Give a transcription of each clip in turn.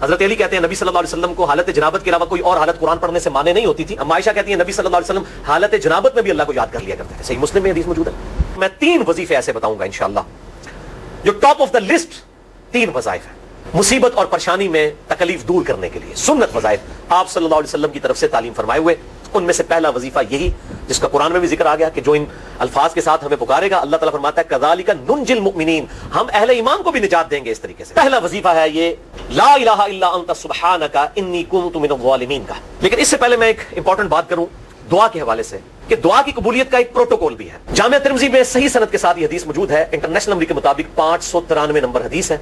حضرت علی کہتے ہیں نبی صلی اللہ علیہ وسلم کو حالت جنابت کے علاوہ کوئی اور حالت قرآن پڑھنے سے مانے نہیں ہوتی تھی. ام عائشہ کہتی ہیں نبی صلی اللہ علیہ وسلم حالت جنابت میں بھی اللہ کو یاد کر لیا کرتے تھے. صحیح مسلم میں حدیث موجود ہے. میں 3 وظیفے ایسے بتاؤں گا انشاءاللہ جو ٹاپ آف دا لسٹ 3 وظائف ہیں مصیبت اور پریشانی میں تکلیف دور کرنے کے لیے. سنت وظائف آپ صلی اللہ علیہ وسلم کی طرف سے تعلیم فرمائے ہوئے. ان میں سے پہلا وظیفہ یہی جس کا قرآن میں بھی ذکر آ گیا کہ جو ان الفاظ کے ساتھ ہمیں پکارے گا اللہ تعالیٰ فرماتا ہے کذالک ننجی المؤمنین, ہم اہل ایمان کو بھی نجات دیں گے اس طریقے سے. پہلا وظیفہ ہے یہ لا الہ الا انت سبحانک انی کنت من الظالمین کا. لیکن اس سے پہلے میں ایک امپورٹنٹ بات کروں دعا کے حوالے سے کہ دعا کی قبولیت کا ایک پروٹوکول بھی ہے. جامعہ ترمذی میں صحیح سند کے ساتھ یہ حدیث موجود ہے. انٹرنیشنل نمبر کے مطابق 593 نمبر حدیث ہے.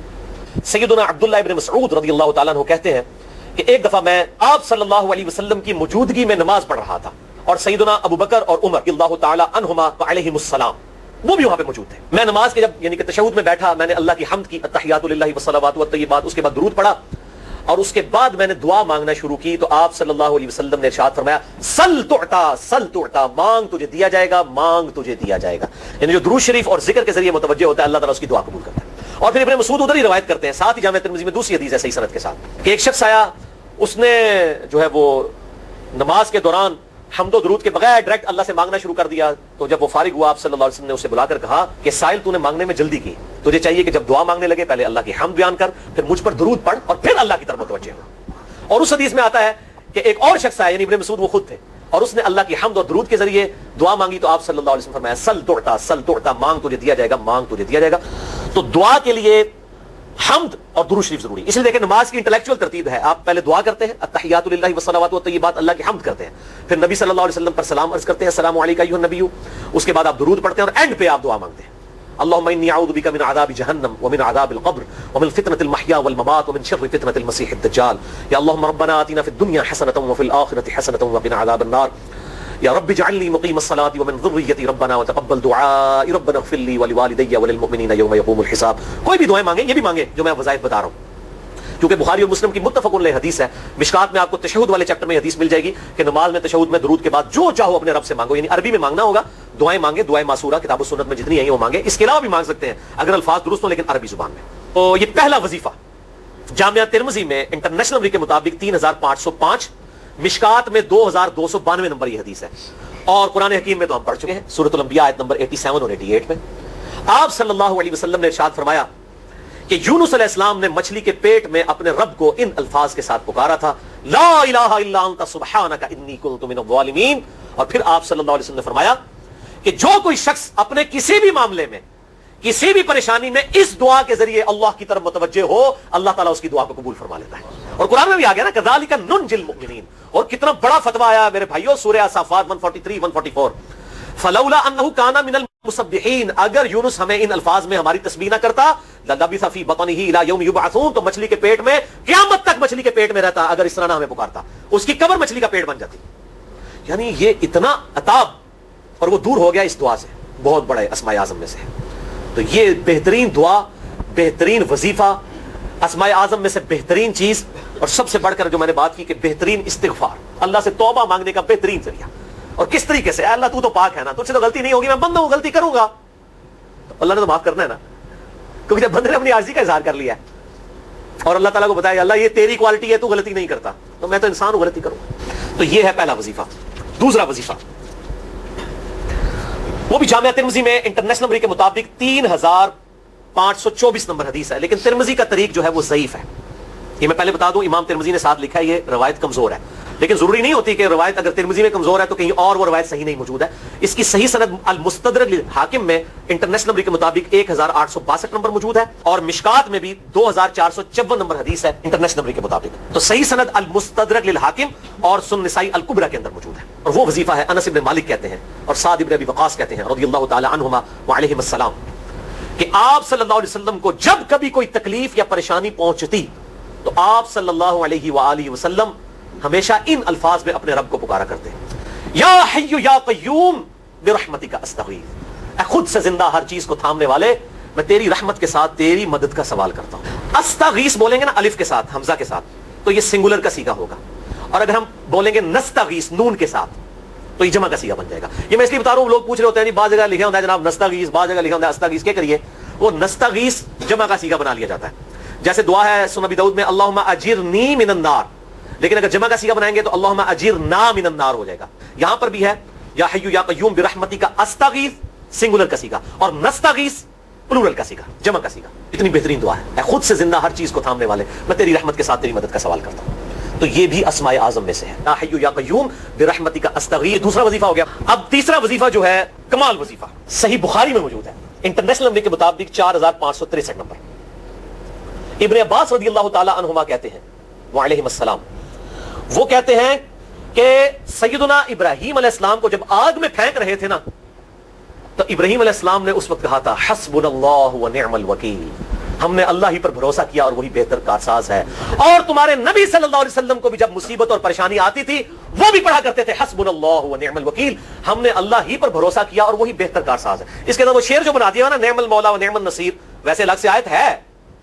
سیدنا عبداللہ ابن مسعود رضی اللہ تعالیٰ عنہ کہتے ہیں کہ ایک دفعہ میں آپ صلی اللہ علیہ وسلم کی موجودگی میں نماز پڑھ رہا تھا اور سیدنا ابو بکر اور عمر رضی اللہ تعالی عنہما علیہم السلام وہ بھی وہاں پہ موجود تھے. میں نماز کے جب یعنی کہ تشہد میں بیٹھا, میں نے اللہ کی حمد کی, التحیات للہ والصلوات والطیبات, اس کے بعد درود پڑھا اور اس کے بعد میں نے دعا مانگنا شروع کی تو آپ صلی اللہ علیہ وسلم نے ارشاد فرمایا سل تعطا, مانگ تجھے دیا جائے گا, مانگ تجھے دیا جائے گا. یعنی جو درود شریف اور ذکر کے ذریعے متوجہ ہوتا ہے اللہ تعالیٰ اس کی دعا قبول کرتا ہے. اور پھر ابن مسعود ادھر ہی روایت کرتے ہیں ساتھ ہی جامعہ ترمذی میں دوسری حدیث ہے صحیح سند کے ساتھ کہ ایک شخص آیا, اس نے جو ہے وہ نماز کے دوران حمد و درود کے بغیر ڈائریکٹ اللہ سے مانگنا شروع کر دیا. تو جب وہ فارغ ہوا آپ صلی اللہ علیہ وسلم نے اسے بلا کر کہا کہ سائل تو نے مانگنے میں جلدی کی, تجھے چاہیے کہ جب دعا مانگنے لگے پہلے اللہ کی حمد بیان کر, پھر مجھ پر درود پڑھ اور پھر اللہ کی طرف متوجہ ہو. اور اس حدیث میں آتا ہے کہ ایک اور شخص آیا یعنی ابن مسعود وہ خود تھے اور اس نے اللہ کی حمد اور درود کے ذریعے دعا مانگی تو آپ صلی اللہ علیہ وسلم فرمایا سل تعطا, مانگ تجھے دیا جائے گا, مانگ تجھے دیا جائے گا. تو دعا کے لیے حمد اور درود شریف ضروری. اس لیے دیکھیں نماز کی انٹلیکچوئل ترتیب ہے, آپ پہلے دعا کرتے ہیں التحیات للہ والصلوات والطیبات, اللہ کی حمد کرتے ہیں, پھر نبی صلی اللہ علیہ وسلم پر سلام عرض کرتے ہیں السلام علیکم ایھا النبی, اس کے بعد آپ درود پڑھتے ہیں اور اینڈ پہ آپ دعا مانگتے ہیں اللهم انی اعوذ بک من عذاب جہنم ومن عذاب القبر ومن فتنة المحیا والممات ومن شر فتنة المسیح الدجال یا اللهم ربنا آتنا فی الدنیا حسنة وفی الآخرة حسنة وقنا عذاب النار یا رب اجعلنی مقیم الصلاة ومن ذریتی ربنا وتقبل دعائی ربنا اغفر لی ولوالدی وللمؤمنین یوم یقوم الحساب. کوئی بھی دعائیں مانگیں, یہ بھی مانگیں جو میں وظائف بتا رہا ہوں کیونکہ بخاری اور مسلم کی متفق علیہ حدیث ہے. مشکات میں آپ کو تشہد والے چیپٹر میں حدیث مل جائے گی کہ نماز میں تشہد میں درود کے بعد جو چاہو اپنے رب سے مانگو, یعنی عربی میں مانگنا ہوگا, دعائیں مانگے, دعائیں معصورہ کتاب و سنت میں جتنی ہیں وہ مانگے, اس کے علاوہ بھی مانگ سکتے ہیں اگر الفاظ درست ہوں لیکن عربی زبان میں. تو یہ پہلا وظیفہ جامعہ ترمذی میں انٹرنیشنل نمبر کے مطابق 3505, مشکات میں 2292 نمبر یہ حدیث ہے. اور قرآن حکیم میں تو ہم پڑھ چکے ہیں سورۃ الانبیاء آیت نمبر 87 اور 88 میں آپ صلی اللہ علیہ وسلم نے ارشاد فرمایا کہ یونس علیہ السلام نے مچھلی کے پیٹ میں اپنے رب کو ان الفاظ کے ساتھ پکارا تھا لا الہ الا انت سبحانک انی کنت من الظالمین. اور پھر آپ صلی اللہ علیہ وسلم نے فرمایا کہ جو کوئی شخص اپنے کسی بھی معاملے میں کسی بھی پریشانی میں اس دعا کے ذریعے اللہ کی طرف متوجہ ہو اللہ تعالیٰ اس کی دعا کو قبول فرما لیتا ہے. اور قرآن میں بھی آ گیا نا کذالک ننجی المؤمنین. اور کتنا بڑا فتویٰ آیا میرے بھائیو سورہ الصافات 143 144 فلولا انہ کان من المسبحین, اگر یونس ہمیں ان الفاظ میں ہماری تسبیح نہ کرتا للبث فی بطنہ الی یوم یبعثون, تو مچھلی کے پیٹ میں قیامت تک مچھلی کے پیٹ میں رہتا اگر اس طرح نہ ہمیں پکارتا, اس کی قبر مچھلی کا پیٹ بن جاتی. یعنی یہ اتنا عطاب اور وہ دور ہو گیا اس دعا سے, بہت بڑا اسماء اعظم میں سے. تو یہ بہترین دعا, بہترین وظیفہ, اسماء اعظم میں سے بہترین چیز, اور سب سے بڑھ کر جو میں نے بات کی کہ بہترین استغفار, اللہ سے توبہ مانگنے کا بہترین ذریعہ. اور کس طریقے سے, اے اللہ تو پاک ہے نا, تجھ سے تو غلطی نہیں ہوگی, میں بندہ ہوں غلطی کروں گا, تو اللہ نے تو معاف کرنا ہے نا, کیونکہ جب بندے نے اپنی عاجزی کا اظہار کر لیا ہے اور اللہ تعالیٰ کو بتایا اللہ یہ تیری کوالٹی ہے, تو غلطی نہیں کرتا, تو میں تو انسان ہوں غلطی کروں گا. تو یہ ہے پہلا وظیفہ. دوسرا وظیفہ وہ بھی جامعہ ترمذی میں انٹرنیشنل نمبر کے مطابق 3524 نمبر حدیث ہے, لیکن ترمذی کا طریق جو ہے وہ ضعیف ہے. یہ میں پہلے بتا دوں, امام ترمذی نے ساتھ لکھا ہے یہ روایت کمزور ہے, لیکن ضروری نہیں ہوتی کہ روایت اگر ترمذی میں کمزور ہے تو کہیں اور وہ روایت صحیح نہیں موجود ہے. اس کی صحیح سند المستدرک للحاکم میں انٹرنیشنل نمبر کے مطابق 1862 نمبر موجود ہے, اور مشکات میں بھی 2454 نمبر حدیث ہے انٹرنیشنل نمبر کے مطابق. تو صحیح سند المستدرک للحاکم اور سنن نسائی الکبریٰ کے اندر موجود ہے. اور وہ وظیفہ ہے انس بن مالک کہتے ہیں اور سعد بن ابی وقاص کہتے ہیں رضی اللہ تعالی عنہما وعلیہم السلام کہ آپ صلی اللہ علیہ وسلم کو جب کبھی کوئی تکلیف یا پریشانی پہنچتی تو آپ صلی اللہ علیہ وآلہ وسلم ہمیشہ ان الفاظ میں اپنے رب کو پکارا کرتے ہیں یا حی یا قیوم برحمتک استغیث, اے خود سے زندہ ہر چیز کو تھامنے والے میں تیری رحمت کے ساتھ تیری مدد کا سوال کرتا ہوں. استغیث بولیں گے نا الف کے ساتھ حمزہ کے ساتھ تو یہ سنگولر کا صیغہ ہوگا, اور اگر ہم بولیں گے نستغیث نون کے ساتھ تو یہ جمع کا صیغہ بن جائے گا. یہ میں اس لیے بتا رہا ہوں, لوگ پوچھ رہے ہوتے ہیں بعض جگہ لکھا ہوتا ہے جناب نستغیث, بعض جگہ لکھا ہوتا ہے استغیث, کیا کریے وہ نستغیث جمع کا صیغہ بنا لیا جاتا ہے. جیسے دعا ہے سنن ابی داؤد میں اللہم اجرنی من النار، لیکن اگر جمع کا صیغہ بنائیں گے تو اللہم اجرنا من النار ہو جائے گا. یہاں پر بھی ہے یا حی یا قیوم برحمتک استغیث سنگولر کا صیغہ اور نستغیث پلورل کا صیغہ جمع کا صیغہ. اتنی بہترین دعا ہے، اے خود سے زندہ ہر چیز کو تھامنے والے، میں تیری رحمت کے ساتھ تیری مدد کا سوال کرتا ہوں. تو یہ بھی اسماء اعظم میں سے ہے، یا حی یا قیوم برحمتک استغیث. دوسرا وظیفہ ہو گیا. اب تیسرا وظیفہ جو ہے کمال وظیفہ، صحیح بخاری میں موجود ہے انٹرنیشنل نمبر کے مطابق 4563 نمبر. ابن عباس رضی اللہ تعالی عنہما کہتے ہیں وعلیہم السلام، وہ کہتے ہیں کہ سیدنا ابراہیم علیہ السلام کو جب آگ میں پھینک رہے تھے نا، تو ابراہیم علیہ السلام نے اس وقت کہا تھا حسبنا اللہ ونعم الوکیل، ہم نے اللہ ہی پر بھروسہ کیا اور وہی بہتر کارساز ہے. اور تمہارے نبی صلی اللہ علیہ وسلم کو بھی جب مصیبت اور پریشانی آتی تھی وہ بھی پڑھا کرتے تھے حسبنا اللہ ونعم الوکیل، ہم نے اللہ ہی پر بھروسہ کیا اور وہی بہتر کارساز ہے. اس کے اندر وہ شعر جو بنا دیا نا نعم المولا ونعم النصیر، ویسے الگ سے آیت ہے،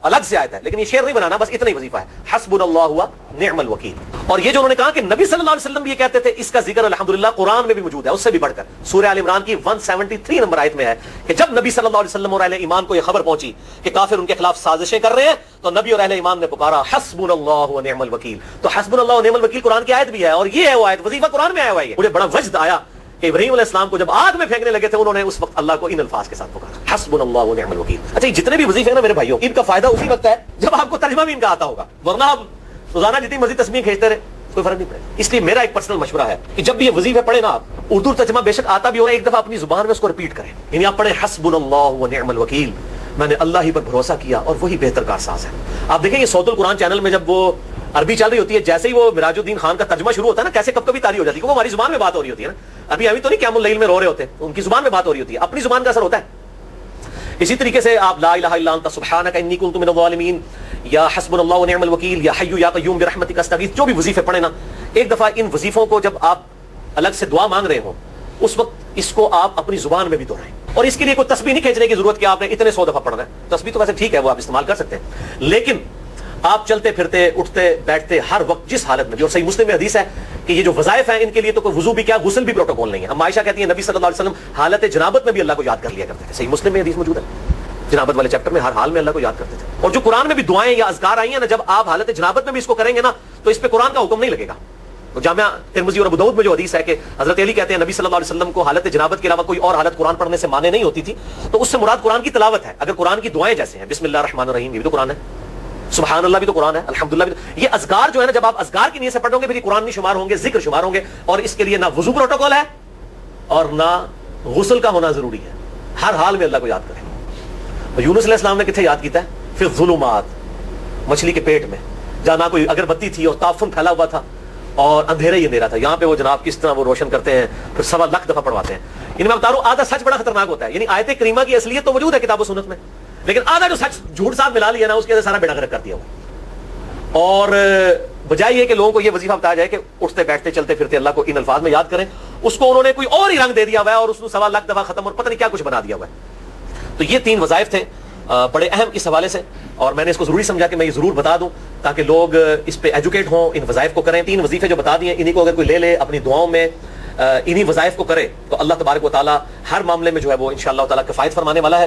الگ سے آیت ہے، لیکن یہ شعر نہیں بنانا، بس اتنا ہی وظیفہ ہے حسبنا اللہ ونعم الوکیل. اور یہ جو انہوں نے کہا کہ نبی صلی اللہ علیہ وسلم بھی یہ کہتے تھے، اس کا ذکر الحمدللہ قرآن میں بھی موجود ہے، اس سے بھی بڑھ کر سورہ آل عمران کی 173 نمبر آیت میں ہے کہ جب نبی صلی اللہ علیہ وسلم اور اہل ایمان کو یہ خبر پہنچی کہ کافر ان کے خلاف سازشیں کر رہے ہیں، تو نبی اور اہل ایمان نے پکارا حسبنا اللہ ونعم الوکیل. تو حسبنا اللہ ونعم الوکیل قرآن کی آیت بھی ہے، اور یہ ہے وہ آیت، وظیفہ قرآن میں آیا ہوا ہے. مجھے بڑا وجد آیا کہ ابراہیم علیہ السلام کو جب آگ میں پھینکنے لگے تھے انہوں نے اس وقت اللہ کو ان الفاظ کے ساتھ پکارا حسبنا اللہ ونعم الوکیل. اچھا یہ جتنے بھی وظیفے ہیں نا میرے بھائیوں، ان کا فائدہ اسی وقت ہے جب آپ کو ترجمہ بھی ان کا آتا ہوگا، ورنہ آپ روزانہ جتنی مرضی تسبیح کھینچتے رہے کوئی فرق نہیں پڑے. اس لیے میرا ایک پرسنل مشورہ ہے کہ جب بھی یہ وظیفے پڑھے نا آپ، اردو ترجمہ بے شک آتا بھی ہو، ایک دفعہ اپنی زبان میں اس کو ریپیٹ کریں. یعنی آپ پڑھیں حسبنا اللہ ونعم الوکیل، میں نے اللہ ہی پر بھروسہ کیا اور وہی بہتر کارساز ہے. آپ دیکھیں یہ صوت القرآن چینل میں جب وہ عربی چل رہی ہوتی ہے، جیسے ہی وہ مراج الدین خان کا ترجمہ شروع ہوتا ہے نا، کیسے کب کبھی تاری ہو جاتی ہے، کیونکہ ہماری زبان میں بات ہو رہی ہوتی ہے نا. ابھی تو نہیں قیام اللیل میں رو رہے ہوتے، ان کی زبان میں بات ہو رہی ہوتی ہے، اپنی زبان کا اثر ہوتا ہے. اسی طریقے سے آپ لا الہ الا انت سبحانک انی کنت من الظالمین، یا حسبنا اللہ ونعم الوکیل، یا حی یا قیوم برحمتک استغیث، جو بھی وظیفے پڑھیں نا، ایک دفعہ ان وظیفوں کو جب آپ الگ سے دعا مانگ رہے ہوں اس وقت اس کو آپ اپنی زبان میں بھی دہرائیں. اور اس کے لیے کوئی تسبیح نہیں کھینچنے کی ضرورت کہ آپ نے اتنے 100 دفعہ پڑھنا ہے. تسبیح تو ویسے ٹھیک ہے، وہ آپ استعمال کر سکتے ہیں، لیکن آپ چلتے پھرتے اٹھتے بیٹھتے ہر وقت جس حالت میں بھی، اور صحیح مسلم میں حدیث ہے کہ یہ جو وظائف ہیں ان کے لیے تو کوئی وضو بھی کیا غسل بھی پروٹوکول نہیں ہے. اب عائشہ کہتی ہیں نبی صلی اللہ علیہ وسلم حالت جنابت میں بھی اللہ کو یاد کر لیا کرتے تھے. صحیح مسلم میں حدیث موجود ہے، جنابت والے چیپٹر میں ہر حال میں اللہ کو یاد کرتے تھے. اور جو قرآن میں بھی دعائیں یا اذکار آئی ہیں نا، جب آپ حالت جنابت میں بھی اس کو کریں گے نا تو اس پہ قرآن کا حکم نہیں لگے گا. تو جامعہ ترمذی اور ابو داؤد میں جو حدیث ہے کہ حضرت علی کہتے ہیں نبی صلی اللہ علیہ وسلم کو حالت جنابت کے علاوہ کوئی اور حالت قرآن پڑھنے سے مانے نہیں ہوتی تھی، تو اس سے مراد قرآن کی تلاوت ہے. اگر قرآن کی دعائیں جیسے ہیں بسم اللہ الرحمن الرحیم، یہ بھی تو قرآن ہے، سبحان اللہ بھی تو قرآن ہے، الحمدللہ بھی تو. یہ اذکار جو ہے نا، جب آپ اذکار کی نیت سے پڑھو گے پھر یہ قرآن نہیں شمار ہوں گے، ذکر شمار ہوں گے. اور اس کے لیے نہ وضو پروٹوکول ہے اور نہ غسل کا ہونا ضروری ہے، ہر حال میں اللہ کو یاد کریں. یونس علیہ السلام نے کتنے یاد کیتا ہے؟ پھر ظلمات، مچھلی کے پیٹ میں، جہاں نہ کوئی اگر بتی تھی اور تعفن پھیلا ہوا تھا اور اندھیرا ہی اندھیرا تھا، یہاں پہ وہ جناب کس طرح وہ روشن کرتے ہیں، پھر 1.25 لاکھ دفعہ پڑھواتے ہیں. یعنی میں بتا رہا ہوں آدھا سچ بڑا خطرناک ہوتا ہے. یعنی آیت کریمہ کی اصلیت تو موجود ہے کتاب و سنت میں، لیکن آدھا جو سچ جھوٹ ساتھ ملا لیا نا اس کے اندر سارا بیڑا غرق کر دیا ہوا. اور بجائے یہ کہ لوگوں کو یہ وظیفہ بتایا جائے کہ اٹھتے بیٹھتے چلتے پھرتے اللہ کو ان الفاظ میں یاد کریں، اس کو انہوں نے کوئی اور ہی رنگ دے دیا ہوا ہے اور اس کو 1.25 لاکھ دفعہ ختم اور پتہ نہیں کیا کچھ بنا دیا ہوا ہے. تو یہ 3 وظائف تھے بڑے اہم اس حوالے سے، اور میں نے اس کو ضروری سمجھا کہ میں یہ ضرور بتا دوں تاکہ لوگ اس پہ ایجوکیٹ ہوں، ان وظائف کو کریں. 3 وظیفے جو بتا دیے، انہی کو اگر کوئی لے لے اپنی دعاؤں میں، انہی وظائف کو کرے تو اللہ تبارک و تعالی ہر معاملے میں جو ہے وہ انشاءاللہ تعالی کفایت فرمانے والا ہے.